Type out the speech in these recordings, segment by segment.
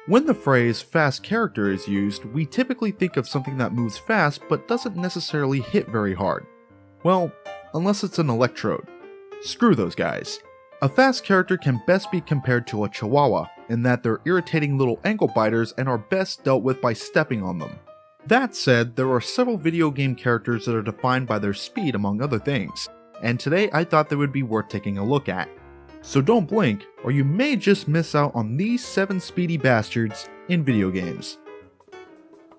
When the phrase fast character is used, we typically think of something that moves fast but doesn't necessarily hit very hard. Well, unless it's an electrode. Screw those guys. A fast character can best be compared to a chihuahua, in that they're irritating little ankle biters and are best dealt with by stepping on them. That said, there are several video game characters that are defined by their speed among other things, and today I thought they would be worth taking a look at. So don't blink, or you may just miss out on these 7 speedy bastards in video games.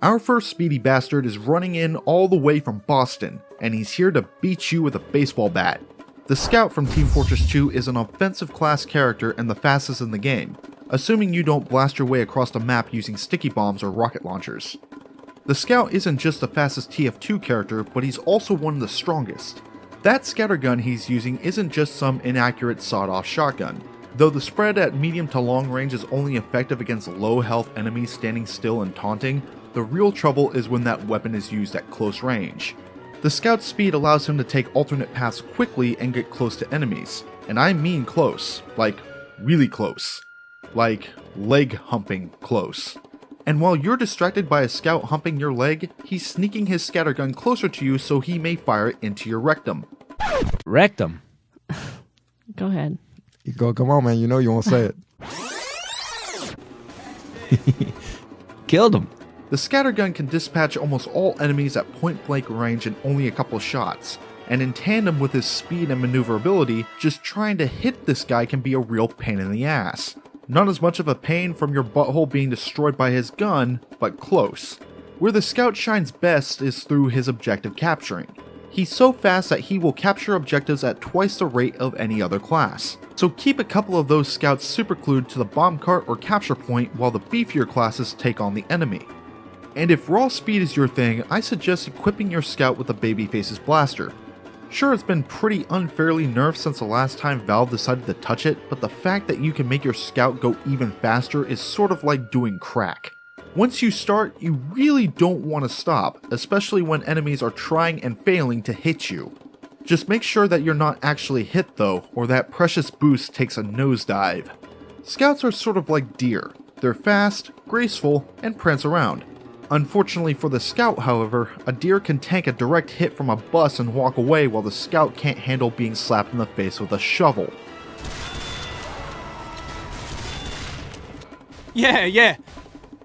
Our first speedy bastard is running in all the way from Boston, and he's here to beat you with a baseball bat. The Scout from Team Fortress 2 is an offensive class character and the fastest in the game, assuming you don't blast your way across the map using sticky bombs or rocket launchers. The Scout isn't just the fastest TF2 character, but he's also one of the strongest. That scattergun he's using isn't just some inaccurate sawed-off shotgun. Though the spread at medium to long range is only effective against low health enemies standing still and taunting, the real trouble is when that weapon is used at close range. The Scout's speed allows him to take alternate paths quickly and get close to enemies. And I mean close, like really close. Like leg humping close. And while you're distracted by a Scout humping your leg, he's sneaking his scattergun closer to you so he may fire it into your rectum. Rectum? Go ahead. Come on, man. You know you won't say it. Killed him. The scattergun can dispatch almost all enemies at point blank range in only a couple shots, and in tandem with his speed and maneuverability, just trying to hit this guy can be a real pain in the ass. Not as much of a pain from your butthole being destroyed by his gun, but close. Where the Scout shines best is through his objective capturing. He's so fast that he will capture objectives at twice the rate of any other class. So keep a couple of those Scouts super glued to the bomb cart or capture point while the beefier classes take on the enemy. And if raw speed is your thing, I suggest equipping your Scout with a Babyface's blaster. Sure, it's been pretty unfairly nerfed since the last time Valve decided to touch it, but the fact that you can make your Scout go even faster is sort of like doing crack. Once you start, you really don't want to stop, especially when enemies are trying and failing to hit you. Just make sure that you're not actually hit though, or that precious boost takes a nosedive. Scouts are sort of like deer. They're fast, graceful, and prance around. Unfortunately for the Scout, however, a deer can tank a direct hit from a bus and walk away while the Scout can't handle being slapped in the face with a shovel. Yeah.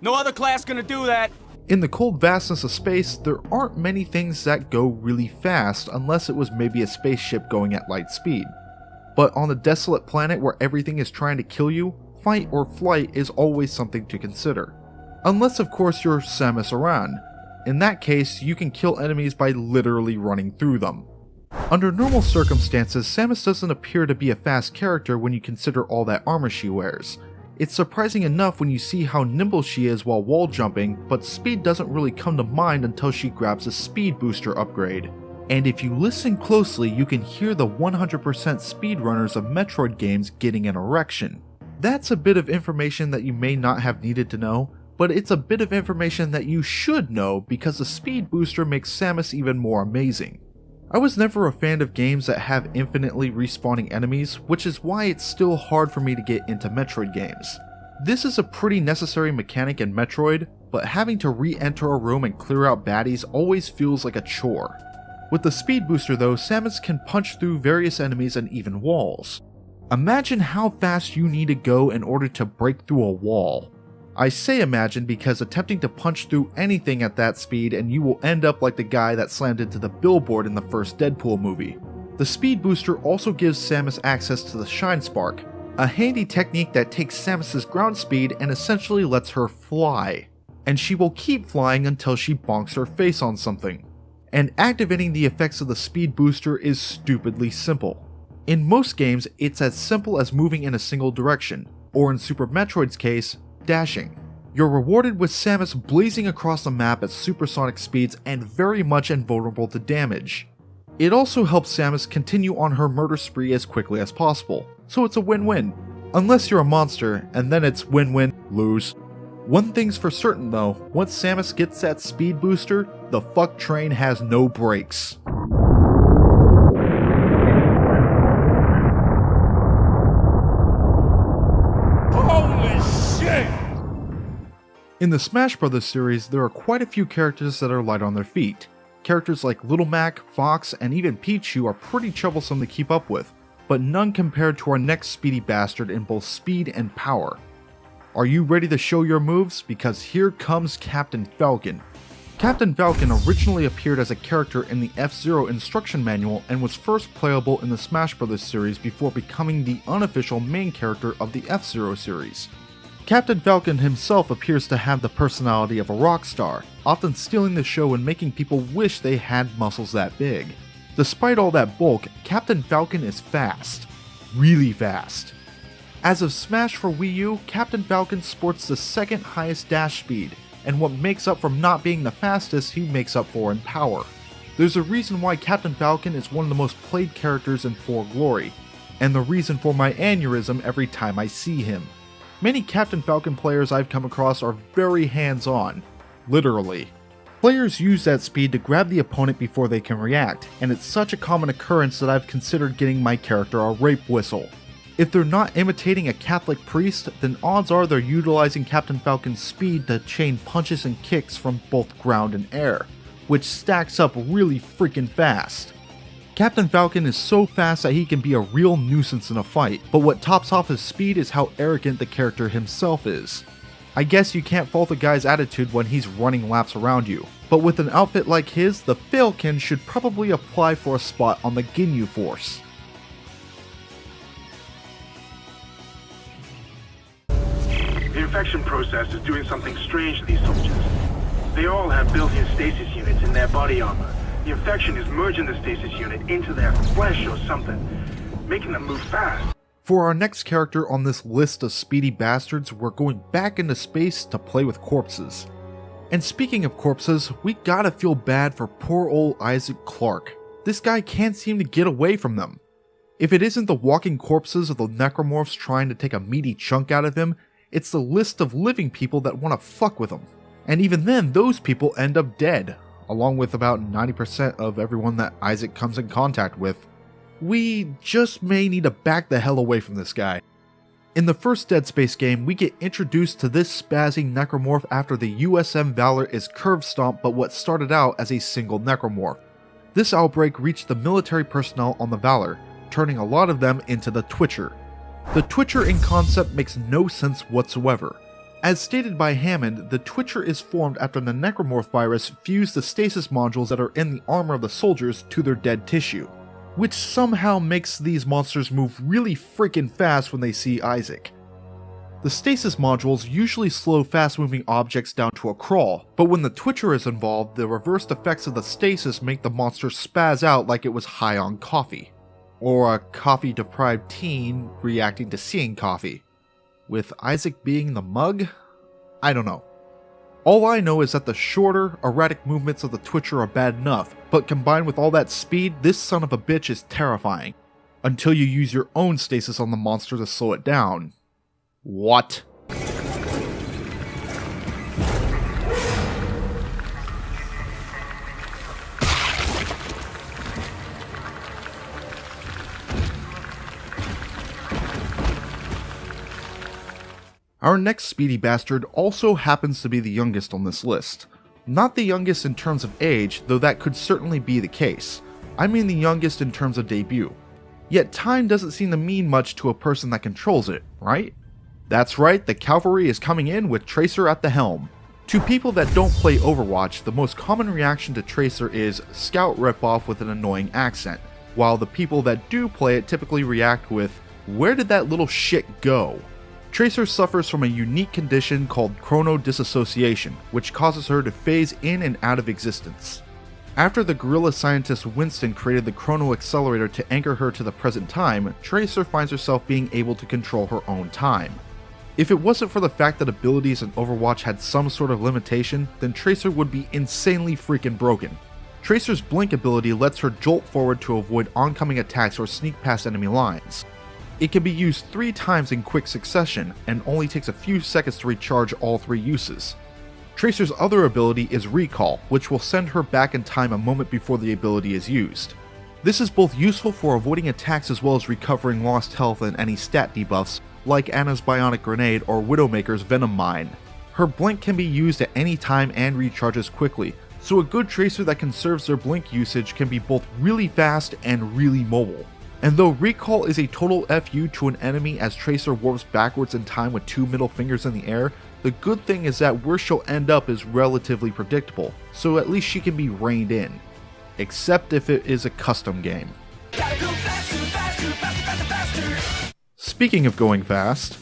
No other class gonna do that. In the cold vastness of space, there aren't many things that go really fast unless it was maybe a spaceship going at light speed. But on a desolate planet where everything is trying to kill you, fight or flight is always something to consider. Unless of course you're Samus Aran. In that case, you can kill enemies by literally running through them. Under normal circumstances, Samus doesn't appear to be a fast character when you consider all that armor she wears. It's surprising enough when you see how nimble she is while wall jumping, but speed doesn't really come to mind until she grabs a speed booster upgrade. And if you listen closely, you can hear the 100% speedrunners of Metroid games getting an erection. That's a bit of information that you may not have needed to know, but it's a bit of information that you should know because the speed booster makes Samus even more amazing. I was never a fan of games that have infinitely respawning enemies, which is why it's still hard for me to get into Metroid games. This is a pretty necessary mechanic in Metroid, but having to re-enter a room and clear out baddies always feels like a chore. With the speed booster though, Samus can punch through various enemies and even walls. Imagine how fast you need to go in order to break through a wall. I say imagine because attempting to punch through anything at that speed and you will end up like the guy that slammed into the billboard in the first Deadpool movie. The speed booster also gives Samus access to the Shine Spark, a handy technique that takes Samus's ground speed and essentially lets her fly. And she will keep flying until she bonks her face on something. And activating the effects of the speed booster is stupidly simple. In most games, it's as simple as moving in a single direction, or in Super Metroid's case, dashing. You're rewarded with Samus blazing across the map at supersonic speeds and very much invulnerable to damage. It also helps Samus continue on her murder spree as quickly as possible, so it's a win-win. Unless you're a monster, and then it's win-win, lose. One thing's for certain though, once Samus gets that speed booster, the fuck train has no brakes. In the Smash Bros. Series, there are quite a few characters that are light on their feet. Characters like Little Mac, Fox, and even Pichu are pretty troublesome to keep up with, but none compared to our next speedy bastard in both speed and power. Are you ready to show your moves? Because here comes Captain Falcon. Captain Falcon originally appeared as a character in the F-Zero instruction manual and was first playable in the Smash Bros. Series before becoming the unofficial main character of the F-Zero series. Captain Falcon himself appears to have the personality of a rock star, often stealing the show and making people wish they had muscles that big. Despite all that bulk, Captain Falcon is fast. Really fast. As of Smash for Wii U, Captain Falcon sports the second highest dash speed, and what makes up for not being the fastest, he makes up for in power. There's a reason why Captain Falcon is one of the most played characters in For Glory, and the reason for my aneurysm every time I see him. Many Captain Falcon players I've come across are very hands-on, literally. Players use that speed to grab the opponent before they can react, and it's such a common occurrence that I've considered getting my character a rape whistle. If they're not imitating a Catholic priest, then odds are they're utilizing Captain Falcon's speed to chain punches and kicks from both ground and air, which stacks up really freaking fast. Captain Falcon is so fast that he can be a real nuisance in a fight, but what tops off his speed is how arrogant the character himself is. I guess you can't fault the guy's attitude when he's running laps around you, but with an outfit like his, the Falcon should probably apply for a spot on the Ginyu Force. The infection process is doing something strange to these soldiers. They all have built-in stasis units in their body armor. The infection is merging the stasis unit into their flesh or something, making them move fast. For our next character on this list of speedy bastards, we're going back into space to play with corpses. And speaking of corpses, we gotta feel bad for poor old Isaac Clarke. This guy can't seem to get away from them. If it isn't the walking corpses of the necromorphs trying to take a meaty chunk out of him, it's the list of living people that want to fuck with him. And even then, those people end up dead, along with about 90% of everyone that Isaac comes in contact with. We just may need to back the hell away from this guy. In the first Dead Space game, we get introduced to this spazzing necromorph after the USM Valor is curve stomped but what started out as a single necromorph. This outbreak reached the military personnel on the Valor, turning a lot of them into the Twitcher. The Twitcher in concept makes no sense whatsoever. As stated by Hammond, the Twitcher is formed after the necromorph virus fused the stasis modules that are in the armor of the soldiers to their dead tissue, which somehow makes these monsters move really freaking fast when they see Isaac. The stasis modules usually slow fast-moving objects down to a crawl, but when the Twitcher is involved, the reversed effects of the stasis make the monster spaz out like it was high on coffee. Or a coffee-deprived teen reacting to seeing coffee. With Isaac being the mug? I don't know. All I know is that the shorter, erratic movements of the Twitcher are bad enough, but combined with all that speed, this son of a bitch is terrifying. Until you use your own stasis on the monster to slow it down. What? Our next speedy bastard also happens to be the youngest on this list. Not the youngest in terms of age, though that could certainly be the case. I mean the youngest in terms of debut. Yet time doesn't seem to mean much to a person that controls it, right? That's right, the cavalry is coming in with Tracer at the helm. To people that don't play Overwatch, the most common reaction to Tracer is Scout ripoff with an annoying accent, while the people that do play it typically react with, where did that little shit go? Tracer suffers from a unique condition called chrono-dissociation, which causes her to phase in and out of existence. After the guerrilla scientist Winston created the chrono accelerator to anchor her to the present time, Tracer finds herself being able to control her own time. If it wasn't for the fact that abilities in Overwatch had some sort of limitation, then Tracer would be insanely freaking broken. Tracer's blink ability lets her jolt forward to avoid oncoming attacks or sneak past enemy lines. It can be used 3 times in quick succession, and only takes a few seconds to recharge all 3 uses. Tracer's other ability is Recall, which will send her back in time a moment before the ability is used. This is both useful for avoiding attacks as well as recovering lost health and any stat debuffs, like Anna's Bionic Grenade or Widowmaker's Venom Mine. Her blink can be used at any time and recharges quickly, so a good tracer that conserves their blink usage can be both really fast and really mobile. And though recall is a total FU to an enemy as Tracer warps backwards in time with 2 middle fingers in the air, the good thing is that where she'll end up is relatively predictable, so at least she can be reined in. Except if it is a custom game. Speaking of going fast,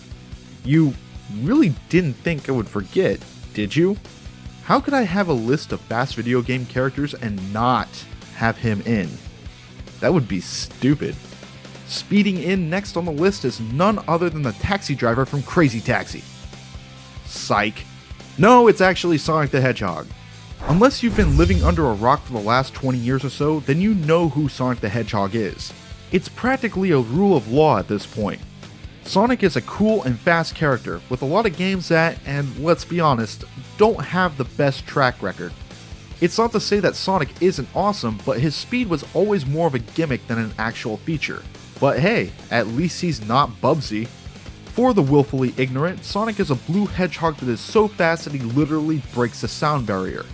you really didn't think I would forget, did you? How could I have a list of fast video game characters and not have him in? That would be stupid. Speeding in next on the list is none other than the taxi driver from Crazy Taxi. Psych. No, it's actually Sonic the Hedgehog. Unless you've been living under a rock for the last 20 years or so, then you know who Sonic the Hedgehog is. It's practically a rule of law at this point. Sonic is a cool and fast character with a lot of games that, and let's be honest, don't have the best track record. It's not to say that Sonic isn't awesome, but his speed was always more of a gimmick than an actual feature. But hey, at least he's not Bubsy. For the willfully ignorant, Sonic is a blue hedgehog that is so fast that he literally breaks the sound barrier.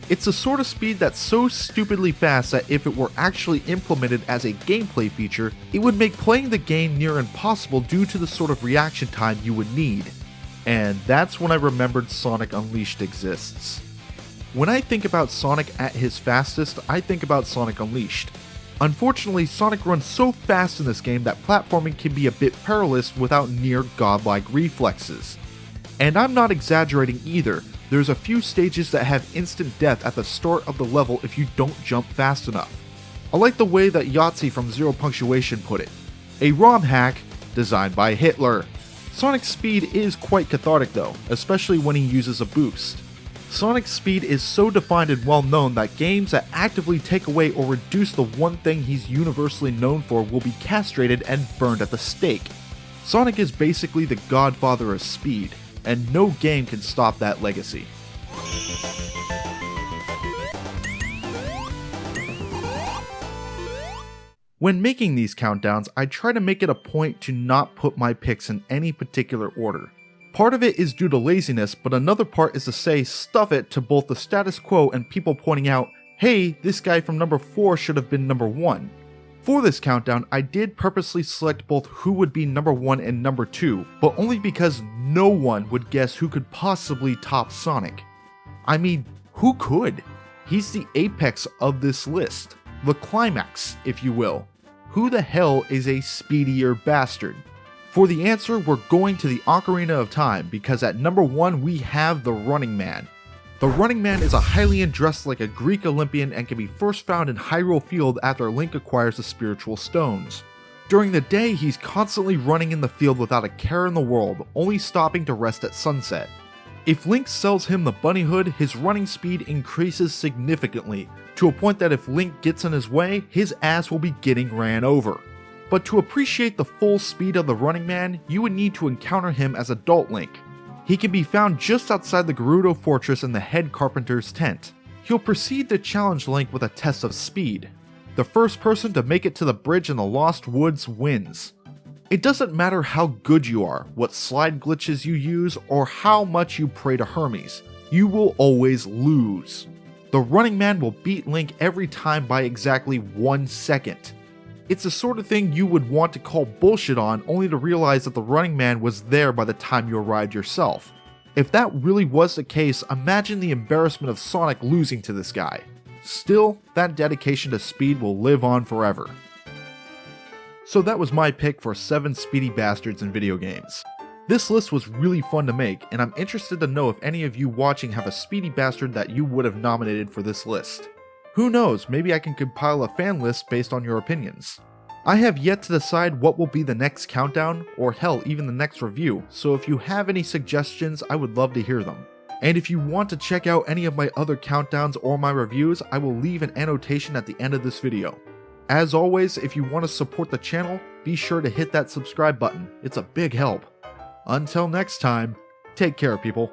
It's the sort of speed that's so stupidly fast that if it were actually implemented as a gameplay feature, it would make playing the game near impossible due to the sort of reaction time you would need. And that's when I remembered Sonic Unleashed exists. When I think about Sonic at his fastest, I think about Sonic Unleashed. Unfortunately, Sonic runs so fast in this game that platforming can be a bit perilous without near godlike reflexes. And I'm not exaggerating either, there's a few stages that have instant death at the start of the level if you don't jump fast enough. I like the way that Yahtzee from Zero Punctuation put it. A ROM hack designed by Hitler. Sonic's speed is quite cathartic though, especially when he uses a boost. Sonic's speed is so defined and well known that games that actively take away or reduce the one thing he's universally known for will be castrated and burned at the stake. Sonic is basically the godfather of speed, and no game can stop that legacy. When making these countdowns, I try to make it a point to not put my picks in any particular order. Part of it is due to laziness, but another part is to say stuff it to both the status quo and people pointing out, hey, this guy from number 4 should have been number 1. For this countdown, I did purposely select both who would be number 1 and number 2, but only because no one would guess who could possibly top Sonic. I mean, who could? He's the apex of this list. The climax, if you will. Who the hell is a speedier bastard? For the answer, we're going to the Ocarina of Time, because at number 1 we have the Running Man. The Running Man is a Hylian dressed like a Greek Olympian and can be first found in Hyrule Field after Link acquires the spiritual stones. During the day, he's constantly running in the field without a care in the world, only stopping to rest at sunset. If Link sells him the bunny hood, his running speed increases significantly, to a point that if Link gets in his way, his ass will be getting ran over. But to appreciate the full speed of the Running Man, you would need to encounter him as adult Link. He can be found just outside the Gerudo Fortress in the Head Carpenter's tent. He'll proceed to challenge Link with a test of speed. The first person to make it to the bridge in the Lost Woods wins. It doesn't matter how good you are, what slide glitches you use, or how much you pray to Hermes, you will always lose. The Running Man will beat Link every time by exactly 1 second. It's the sort of thing you would want to call bullshit on, only to realize that the Running Man was there by the time you arrived yourself. If that really was the case, imagine the embarrassment of Sonic losing to this guy. Still, that dedication to speed will live on forever. So that was my pick for 7 speedy bastards in video games. This list was really fun to make, and I'm interested to know if any of you watching have a speedy bastard that you would have nominated for this list. Who knows, maybe I can compile a fan list based on your opinions. I have yet to decide what will be the next countdown, or hell, even the next review, so if you have any suggestions, I would love to hear them. And if you want to check out any of my other countdowns or my reviews, I will leave an annotation at the end of this video. As always, if you want to support the channel, be sure to hit that subscribe button, it's a big help. Until next time, take care people.